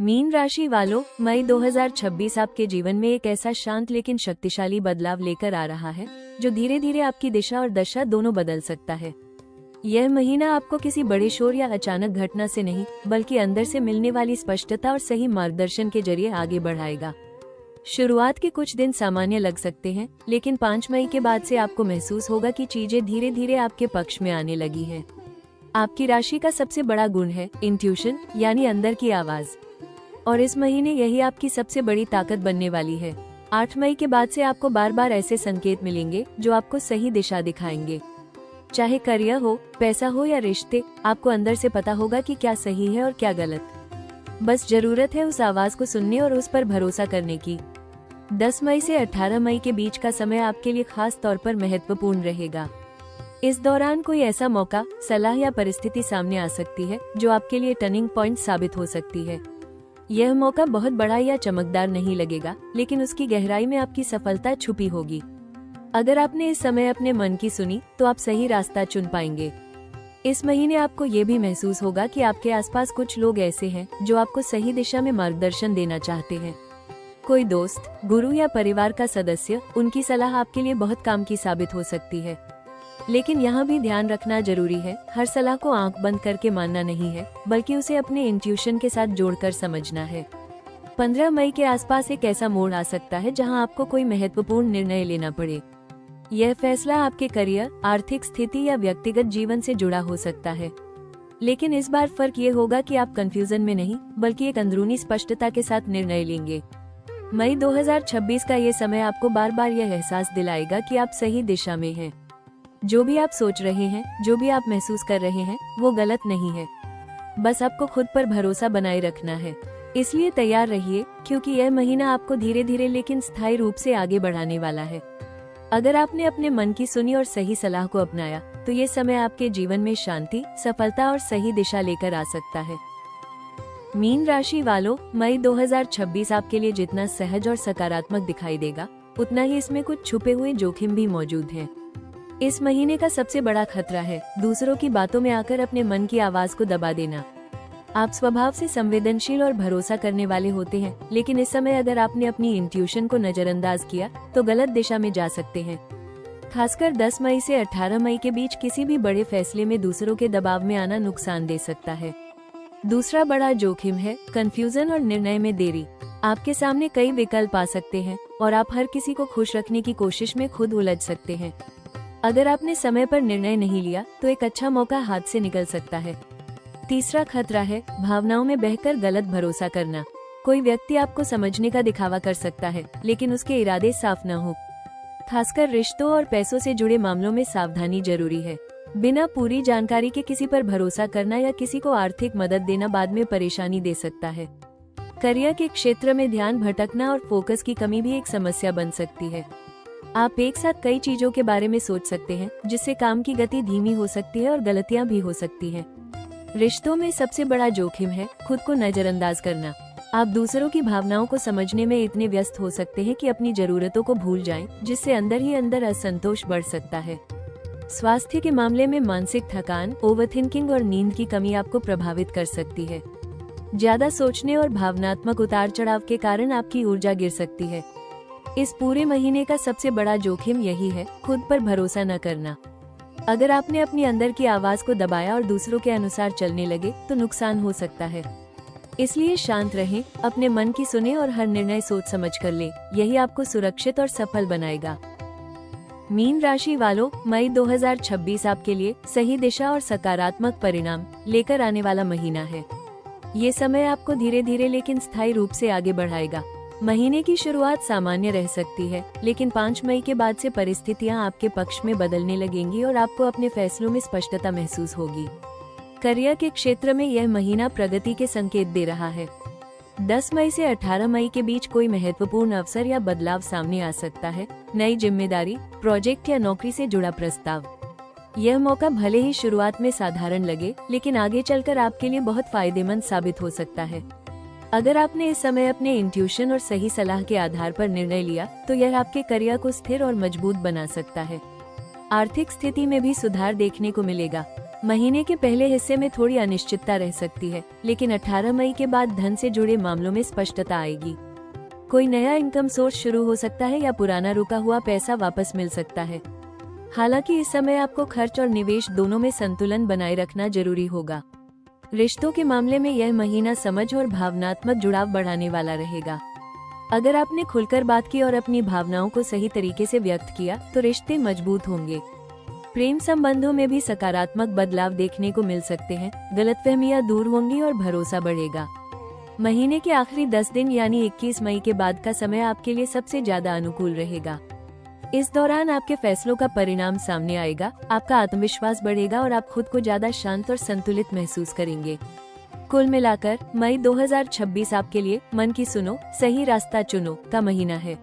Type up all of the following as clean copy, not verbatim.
Mean राशि वालों, मई 2026 आपके जीवन में एक ऐसा शांत लेकिन शक्तिशाली बदलाव लेकर आ रहा है जो धीरे धीरे आपकी दिशा और दशा दोनों बदल सकता है। यह महीना आपको किसी बड़े शोर या अचानक घटना से नहीं, बल्कि अंदर से मिलने वाली स्पष्टता और सही मार्गदर्शन के जरिए आगे बढ़ाएगा। शुरुआत के कुछ दिन सामान्य लग सकते हैं, लेकिन 5 मई के बाद से आपको महसूस होगा कि चीजें धीरे धीरे आपके पक्ष में आने लगी हैं। आपकी राशि का सबसे बड़ा गुण है इंट्यूशन, यानी अंदर की आवाज, और इस महीने यही आपकी सबसे बड़ी ताकत बनने वाली है। 8 मई के बाद से आपको बार बार ऐसे संकेत मिलेंगे जो आपको सही दिशा दिखाएंगे। चाहे करियर हो, पैसा हो या रिश्ते, आपको अंदर से पता होगा कि क्या सही है और क्या गलत। बस जरूरत है उस आवाज को सुनने और उस पर भरोसा करने की। 10 मई से 18 मई के बीच का समय आपके लिए खास तौर पर महत्वपूर्ण रहेगा। इस दौरान कोई ऐसा मौका, सलाह या परिस्थिति सामने आ सकती है जो आपके लिए टर्निंग पॉइंट साबित हो सकती है। यह मौका बहुत बड़ा या चमकदार नहीं लगेगा, लेकिन उसकी गहराई में आपकी सफलता छुपी होगी। अगर आपने इस समय अपने मन की सुनी तो आप सही रास्ता चुन पाएंगे। इस महीने आपको ये भी महसूस होगा कि आपके आसपास कुछ लोग ऐसे हैं जो आपको सही दिशा में मार्गदर्शन देना चाहते हैं। कोई दोस्त, गुरु या परिवार का सदस्य, उनकी सलाह आपके लिए बहुत काम की साबित हो सकती है। लेकिन यहाँ भी ध्यान रखना जरूरी है, हर सलाह को आंख बंद करके मानना नहीं है, बल्कि उसे अपने इंट्यूशन के साथ जोड़कर समझना है। 15 मई के आसपास एक ऐसा मोड़ आ सकता है जहाँ आपको कोई महत्वपूर्ण निर्णय लेना पड़े। यह फैसला आपके करियर, आर्थिक स्थिति या व्यक्तिगत जीवन से जुड़ा हो सकता है। लेकिन इस बार फर्क ये होगा कि आप कंफ्यूजन में नहीं, बल्कि एक अंदरूनी स्पष्टता के साथ निर्णय लेंगे। मई 2026 का ये समय आपको बार बार यह एहसास दिलाएगा कि आप सही दिशा में हैं। जो भी आप सोच रहे हैं, जो भी आप महसूस कर रहे हैं, वो गलत नहीं है। बस आपको खुद पर भरोसा बनाए रखना है। इसलिए तैयार रहिए, क्योंकि यह महीना आपको धीरे धीरे लेकिन स्थायी रूप से आगे बढ़ाने वाला है। अगर आपने अपने मन की सुनी और सही सलाह को अपनाया, तो ये समय आपके जीवन में शांति, सफलता और सही दिशा लेकर आ सकता है। मीन राशि वालों, मई 2026 आपके लिए जितना सहज और सकारात्मक दिखाई देगा, उतना ही इसमें कुछ छुपे हुए जोखिम भी मौजूद हैं। इस महीने का सबसे बड़ा खतरा है दूसरों की बातों में आकर अपने मन की आवाज को दबा देना। आप स्वभाव से संवेदनशील और भरोसा करने वाले होते हैं, लेकिन इस समय अगर आपने अपनी इंट्यूशन को नजरअंदाज किया तो गलत दिशा में जा सकते हैं। खासकर 10 मई से 18 मई के बीच किसी भी बड़े फैसले में दूसरों के दबाव में आना नुकसान दे सकता है। दूसरा बड़ा जोखिम है कंफ्यूजन और निर्णय में देरी। आपके सामने कई विकल्प आ सकते हैं और आप हर किसी को खुश रखने की कोशिश में खुद उलझ सकते हैं। अगर आपने समय पर निर्णय नहीं लिया तो एक अच्छा मौका हाथ से निकल सकता है। तीसरा खतरा है भावनाओं में बहकर गलत भरोसा करना। कोई व्यक्ति आपको समझने का दिखावा कर सकता है, लेकिन उसके इरादे साफ न हो। खासकर रिश्तों और पैसों से जुड़े मामलों में सावधानी जरूरी है। बिना पूरी जानकारी के किसी पर भरोसा करना या किसी को आर्थिक मदद देना बाद में परेशानी दे सकता है। करियर के क्षेत्र में ध्यान भटकना और फोकस की कमी भी एक समस्या बन सकती है। आप एक साथ कई चीजों के बारे में सोच सकते हैं, जिससे काम की गति धीमी हो सकती है और गलतियां भी हो सकती हैं। रिश्तों में सबसे बड़ा जोखिम है खुद को नजरअंदाज करना। आप दूसरों की भावनाओं को समझने में इतने व्यस्त हो सकते हैं कि अपनी जरूरतों को भूल जाएं, जिससे अंदर ही अंदर असंतोष बढ़ सकता है। स्वास्थ्य के मामले में मानसिक थकान, ओवरथिंकिंग और नींद की कमी आपको प्रभावित कर सकती है। ज्यादा सोचने और भावनात्मक उतार चढ़ाव के कारण आपकी ऊर्जा गिर सकती है। इस पूरे महीने का सबसे बड़ा जोखिम यही है खुद पर भरोसा न करना। अगर आपने अपनी अंदर की आवाज को दबाया और दूसरों के अनुसार चलने लगे तो नुकसान हो सकता है। इसलिए शांत रहें, अपने मन की सुने और हर निर्णय सोच समझ कर लें। यही आपको सुरक्षित और सफल बनाएगा। मीन राशि वालों, मई 2026 आपके लिए सही दिशा और सकारात्मक परिणाम लेकर आने वाला महीना है। ये समय आपको धीरे धीरे लेकिन स्थायी रूप से आगे बढ़ाएगा। महीने की शुरुआत सामान्य रह सकती है, लेकिन 5 मई के बाद से परिस्थितियां आपके पक्ष में बदलने लगेंगी और आपको अपने फैसलों में स्पष्टता महसूस होगी। करियर के क्षेत्र में यह महीना प्रगति के संकेत दे रहा है। 10 मई से 18 मई के बीच कोई महत्वपूर्ण अवसर या बदलाव सामने आ सकता है। नई जिम्मेदारी, प्रोजेक्ट या नौकरी से जुड़ा प्रस्ताव। यह मौका भले ही शुरुआत में साधारण लगे, लेकिन आगे चलकर आपके लिए बहुत फायदेमंद साबित हो सकता है। अगर आपने इस समय अपने इंट्यूशन और सही सलाह के आधार पर निर्णय लिया, तो यह आपके करियर को स्थिर और मजबूत बना सकता है। आर्थिक स्थिति में भी सुधार देखने को मिलेगा। महीने के पहले हिस्से में थोड़ी अनिश्चितता रह सकती है, लेकिन 18 मई के बाद धन से जुड़े मामलों में स्पष्टता आएगी। कोई नया इनकम सोर्स शुरू हो सकता है या पुराना रुका हुआ पैसा वापस मिल सकता है। हालांकि इस समय आपको खर्च और निवेश दोनों में संतुलन बनाए रखना जरूरी होगा। रिश्तों के मामले में यह महीना समझ और भावनात्मक जुड़ाव बढ़ाने वाला रहेगा। अगर आपने खुलकर बात की और अपनी भावनाओं को सही तरीके से व्यक्त किया तो रिश्ते मजबूत होंगे। प्रेम संबंधों में भी सकारात्मक बदलाव देखने को मिल सकते हैं, गलतफहमियां दूर होंगी और भरोसा बढ़ेगा। महीने के आखिरी 10 दिन यानी 21 मई के बाद का समय आपके लिए सबसे ज्यादा अनुकूल रहेगा। इस दौरान आपके फैसलों का परिणाम सामने आएगा, आपका आत्मविश्वास बढ़ेगा और आप खुद को ज्यादा शांत और संतुलित महसूस करेंगे। कुल मिलाकर मई 2026 आपके लिए मन की सुनो, सही रास्ता चुनो का महीना है।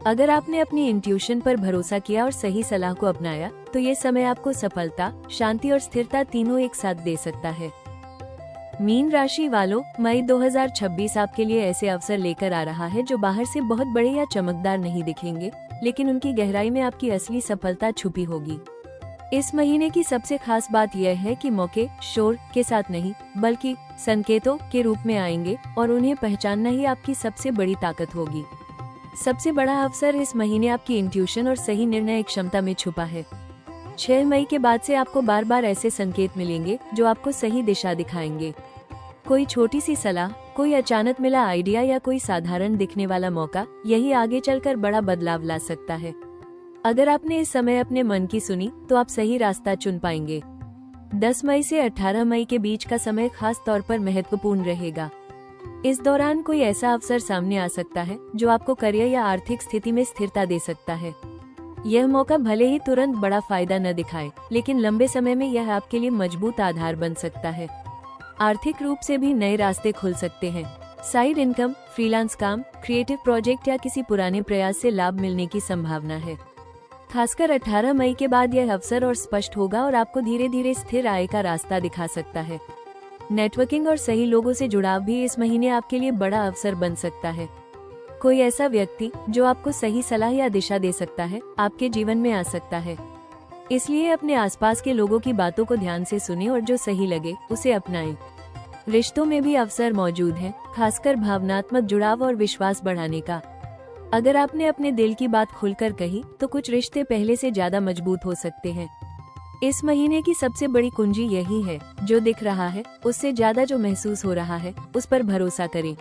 अगर आपने अपनी इंट्यूशन पर भरोसा किया और सही सलाह को अपनाया तो ये समय आपको सफलता, शांति और स्थिरता तीनों एक साथ दे सकता है। मीन राशि वालों, मई 2026 आपके लिए ऐसे अवसर लेकर आ रहा है जो बाहर से बहुत बड़े या चमकदार नहीं दिखेंगे, लेकिन उनकी गहराई में आपकी असली सफलता छुपी होगी। इस महीने की सबसे खास बात यह है कि मौके शोर के साथ नहीं बल्कि संकेतों के रूप में आएंगे और उन्हें पहचानना ही आपकी सबसे बड़ी ताकत होगी। सबसे बड़ा अवसर इस महीने आपकी इंट्यूशन और सही निर्णय क्षमता में छुपा है। 6 मई के बाद से आपको बार बार ऐसे संकेत मिलेंगे जो आपको सही दिशा दिखाएंगे। कोई छोटी सी सलाह, कोई अचानक मिला आइडिया या कोई साधारण दिखने वाला मौका, यही आगे चलकर बड़ा बदलाव ला सकता है। अगर आपने इस समय अपने मन की सुनी तो आप सही रास्ता चुन पाएंगे। 10 मई से 18 मई के बीच का समय खास तौर पर महत्वपूर्ण रहेगा। इस दौरान कोई ऐसा अवसर सामने आ सकता है जो आपको करियर या आर्थिक स्थिति में स्थिरता दे सकता है। यह मौका भले ही तुरंत बड़ा फायदा न दिखाए, लेकिन लंबे समय में यह आपके लिए मजबूत आधार बन सकता है। आर्थिक रूप से भी नए रास्ते खुल सकते हैं। साइड इनकम, फ्रीलांस काम, क्रिएटिव प्रोजेक्ट या किसी पुराने प्रयास से लाभ मिलने की संभावना है। खासकर 18 मई के बाद यह अवसर और स्पष्ट होगा और आपको धीरे धीरे स्थिर आय का रास्ता दिखा सकता है। नेटवर्किंग और सही लोगों से जुड़ाव भी इस महीने आपके लिए बड़ा अवसर बन सकता है। कोई ऐसा व्यक्ति जो आपको सही सलाह या दिशा दे सकता है, आपके जीवन में आ सकता है। इसलिए अपने आसपास के लोगों की बातों को ध्यान से सुनें और जो सही लगे उसे अपनाएं। रिश्तों में भी अवसर मौजूद हैं, खासकर भावनात्मक जुड़ाव और विश्वास बढ़ाने का। अगर आपने अपने दिल की बात खुलकर कही तो कुछ रिश्ते पहले से ज्यादा मजबूत हो सकते हैं। इस महीने की सबसे बड़ी कुंजी यही है, जो दिख रहा है उससे ज्यादा जो महसूस हो रहा है उस पर भरोसा करें।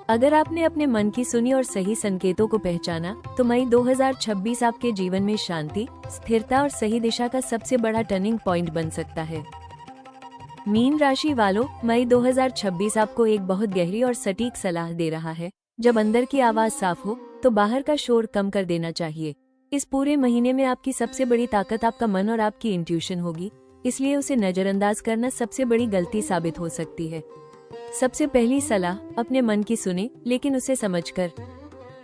अगर आपने अपने मन की सुनी और सही संकेतों को पहचाना तो मई 2026 आपके जीवन में शांति, स्थिरता और सही दिशा का सबसे बड़ा टर्निंग पॉइंट बन सकता है। मीन राशि वालों, मई 2026 आपको एक बहुत गहरी और सटीक सलाह दे रहा है। जब अंदर की आवाज साफ हो तो बाहर का शोर कम कर देना चाहिए। इस पूरे महीने में आपकी सबसे बड़ी ताकत आपका मन और आपकी इंट्यूशन होगी, इसलिए उसे नजरअंदाज करना सबसे बड़ी गलती साबित हो सकती है। सबसे पहली सलाह, अपने मन की सुने लेकिन उसे समझकर।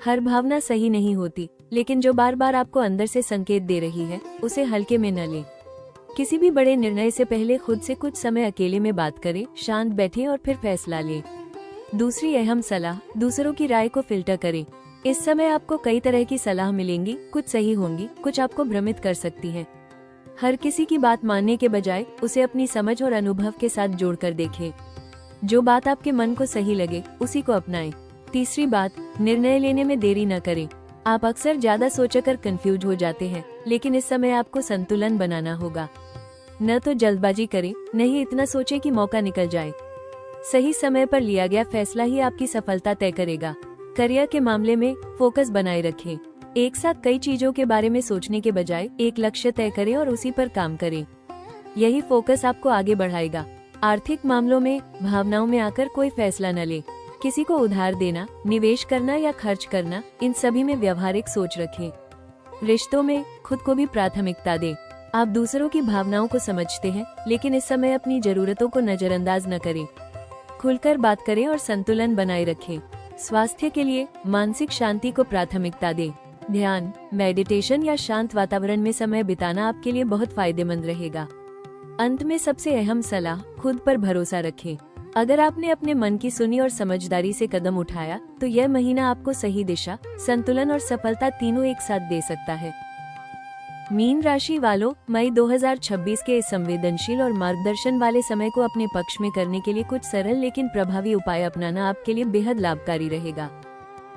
हर भावना सही नहीं होती, लेकिन जो बार बार आपको अंदर से संकेत दे रही है उसे हल्के में न लें। किसी भी बड़े निर्णय से पहले खुद से कुछ समय अकेले में बात करें, शांत बैठें और फिर फैसला लें। दूसरी अहम सलाह, दूसरों की राय को फिल्टर करें। इस समय आपको कई तरह की सलाह मिलेंगी, कुछ सही होंगी, कुछ आपको भ्रमित कर सकती हैं। हर किसी की बात मानने के बजाय उसे अपनी समझ और अनुभव के साथ जोड़कर देखें। जो बात आपके मन को सही लगे उसी को अपनाएं। तीसरी बात, निर्णय लेने में देरी न करें। आप अक्सर ज्यादा सोचकर कंफ्यूज हो जाते हैं, लेकिन इस समय आपको संतुलन बनाना होगा। न तो जल्दबाजी करें, न ही इतना सोचें कि मौका निकल जाए। सही समय पर लिया गया फैसला ही आपकी सफलता तय करेगा। करियर के मामले में फोकस बनाए रखें। एक साथ कई चीजों के बारे में सोचने के बजाय एक लक्ष्य तय करें और उसी पर काम करें। यही फोकस आपको आगे बढ़ाएगा। आर्थिक मामलों में भावनाओं में आकर कोई फैसला न ले। किसी को उधार देना, निवेश करना या खर्च करना, इन सभी में व्यवहारिक सोच रखें। रिश्तों में खुद को भी प्राथमिकता दें। आप दूसरों की भावनाओं को समझते हैं, लेकिन इस समय अपनी जरूरतों को नजरअंदाज न करें। खुलकर बात करें और संतुलन बनाए रखें। स्वास्थ्य के लिए मानसिक शांति को प्राथमिकता दें। ध्यान, मेडिटेशन या शांत वातावरण में समय बिताना आपके लिए बहुत फायदेमंद रहेगा। अंत में सबसे अहम सलाह, खुद पर भरोसा रखें। अगर आपने अपने मन की सुनी और समझदारी से कदम उठाया तो यह महीना आपको सही दिशा, संतुलन और सफलता तीनों एक साथ दे सकता है। मीन राशि वालों, मई 2026 के इस संवेदनशील और मार्गदर्शन वाले समय को अपने पक्ष में करने के लिए कुछ सरल लेकिन प्रभावी उपाय अपनाना आपके लिए बेहद लाभकारी रहेगा।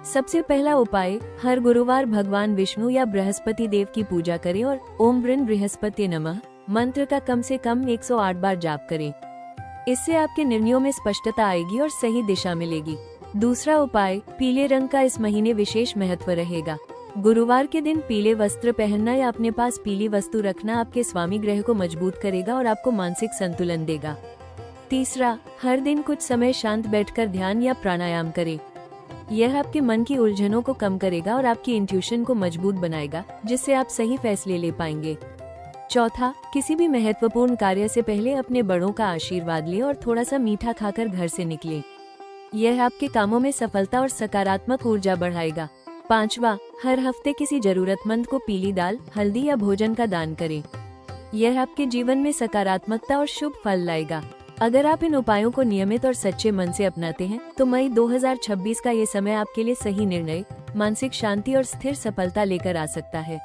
सबसे पहला उपाय, हर गुरुवार भगवान विष्णु या बृहस्पति देव की पूजा करें और ओम बृन बृहस्पति नमः मंत्र का कम से कम 108 बार जाप करें। इससे आपके निर्णयों में स्पष्टता आएगी और सही दिशा मिलेगी। दूसरा उपाय, पीले रंग का इस महीने विशेष महत्व रहेगा। गुरुवार के दिन पीले वस्त्र पहनना या अपने पास पीली वस्तु रखना आपके स्वामी ग्रह को मजबूत करेगा और आपको मानसिक संतुलन देगा। तीसरा, हर दिन कुछ समय शांत बैठकर ध्यान या प्राणायाम करें। यह आपके मन की उलझनों को कम करेगा और आपकी इंट्यूशन को मजबूत बनाएगा, जिससे आप सही फैसले ले पाएंगे। चौथा, किसी भी महत्वपूर्ण कार्य से पहले अपने बड़ों का आशीर्वाद लें और थोड़ा सा मीठा खाकर घर से निकलें। यह आपके कामों में सफलता और सकारात्मक ऊर्जा बढ़ाएगा। पांचवा, हर हफ्ते किसी जरूरतमंद को पीली दाल, हल्दी या भोजन का दान करें। यह आपके जीवन में सकारात्मकता और शुभ फल लाएगा। अगर आप इन उपायों को नियमित और सच्चे मन से अपनाते हैं तो मई 2026 का ये समय आपके लिए सही निर्णय, मानसिक शांति और स्थिर सफलता लेकर आ सकता है।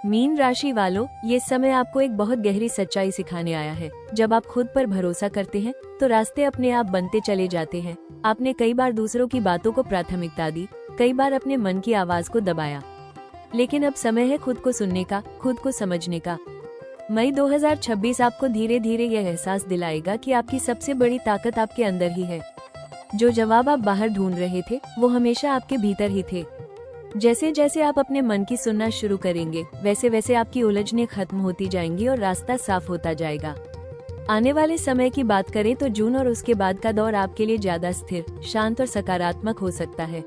मीन राशि वालों, ये समय आपको एक बहुत गहरी सच्चाई सिखाने आया है। जब आप खुद पर भरोसा करते हैं तो रास्ते अपने आप बनते चले जाते हैं। आपने कई बार दूसरों की बातों को प्राथमिकता दी, कई बार अपने मन की आवाज को दबाया, लेकिन अब समय है खुद को सुनने का, खुद को समझने का। मई 2026 आपको धीरे धीरे यह एहसास दिलाएगा कि आपकी सबसे बड़ी ताकत आपके अंदर ही है। जो जवाब आप बाहर ढूंढ रहे थे वो हमेशा आपके भीतर ही थे। जैसे जैसे आप अपने मन की सुनना शुरू करेंगे, वैसे वैसे आपकी उलझनें खत्म होती जाएंगी और रास्ता साफ होता जाएगा। आने वाले समय की बात करें तो जून और उसके बाद का दौर आपके लिए ज्यादा स्थिर, शांत और सकारात्मक हो सकता है।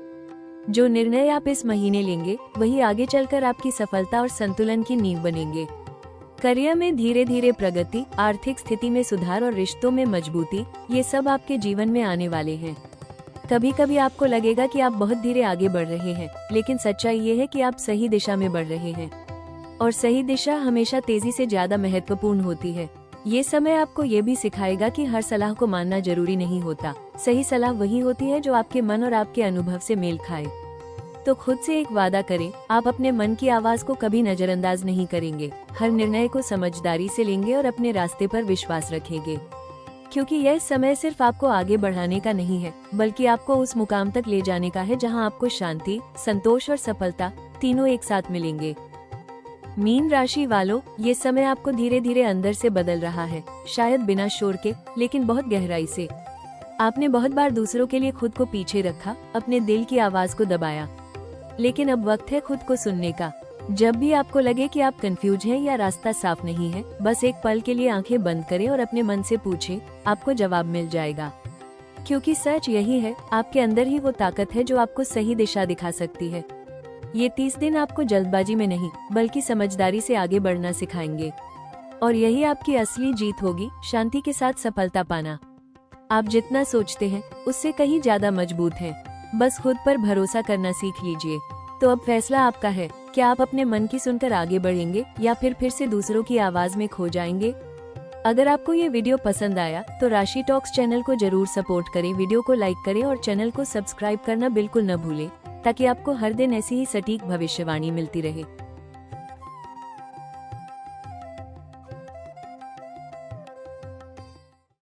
जो निर्णय आप इस महीने लेंगे वही आगे चलकर आपकी सफलता और संतुलन की नींव बनेंगे। करियर में धीरे धीरे प्रगति, आर्थिक स्थिति में सुधार और रिश्तों में मजबूती, ये सब आपके जीवन में आने वाले हैं। कभी कभी आपको लगेगा कि आप बहुत धीरे आगे बढ़ रहे हैं, लेकिन सच्चाई ये है कि आप सही दिशा में बढ़ रहे हैं और सही दिशा हमेशा तेजी से ज्यादा महत्वपूर्ण होती है। ये समय आपको ये भी सिखाएगा कि हर सलाह को मानना जरूरी नहीं होता। सही सलाह वही होती है जो आपके मन और आपके अनुभव से मेल खाए। तो खुद से एक वादा करें, आप अपने मन की आवाज को कभी नजरअंदाज नहीं करेंगे। हर निर्णय को समझदारी से लेंगे और अपने रास्ते पर विश्वास रखेंगे, क्योंकि यह समय सिर्फ आपको आगे बढ़ाने का नहीं है, बल्कि आपको उस मुकाम तक ले जाने का है जहां आपको शांति, संतोष और सफलता तीनों एक साथ मिलेंगे। मीन राशि वालों, ये समय आपको धीरे धीरे अंदर से बदल रहा है, शायद बिना शोर के, लेकिन बहुत गहराई से। आपने बहुत बार दूसरों के लिए खुद को पीछे रखा, अपने दिल की आवाज को दबाया, लेकिन अब वक्त है खुद को सुनने का। जब भी आपको लगे कि आप कंफ्यूज हैं या रास्ता साफ नहीं है, बस एक पल के लिए आंखें बंद करें और अपने मन से पूछें, आपको जवाब मिल जाएगा। क्योंकि सच यही है, आपके अंदर ही वो ताकत है जो आपको सही दिशा दिखा सकती है। ये 30 दिन आपको जल्दबाजी में नहीं, बल्कि समझदारी से आगे बढ़ना सिखाएंगे और यही आपकी असली जीत होगी, शांति के साथ सफलता पाना। आप जितना सोचते हैं उससे कहीं ज्यादा मजबूत हैं। बस खुद पर भरोसा करना सीख लीजिए। तो अब फैसला आपका है, क्या आप अपने मन की सुनकर आगे बढ़ेंगे या फिर से दूसरों की आवाज में खो जाएंगे। अगर आपको ये वीडियो पसंद आया तो राशि टॉक्स चैनल को जरूर सपोर्ट करें, वीडियो को लाइक करें और चैनल को सब्सक्राइब करना बिल्कुल न भूलें, ताकि आपको हर दिन ऐसी ही सटीक भविष्यवाणी मिलती रहे।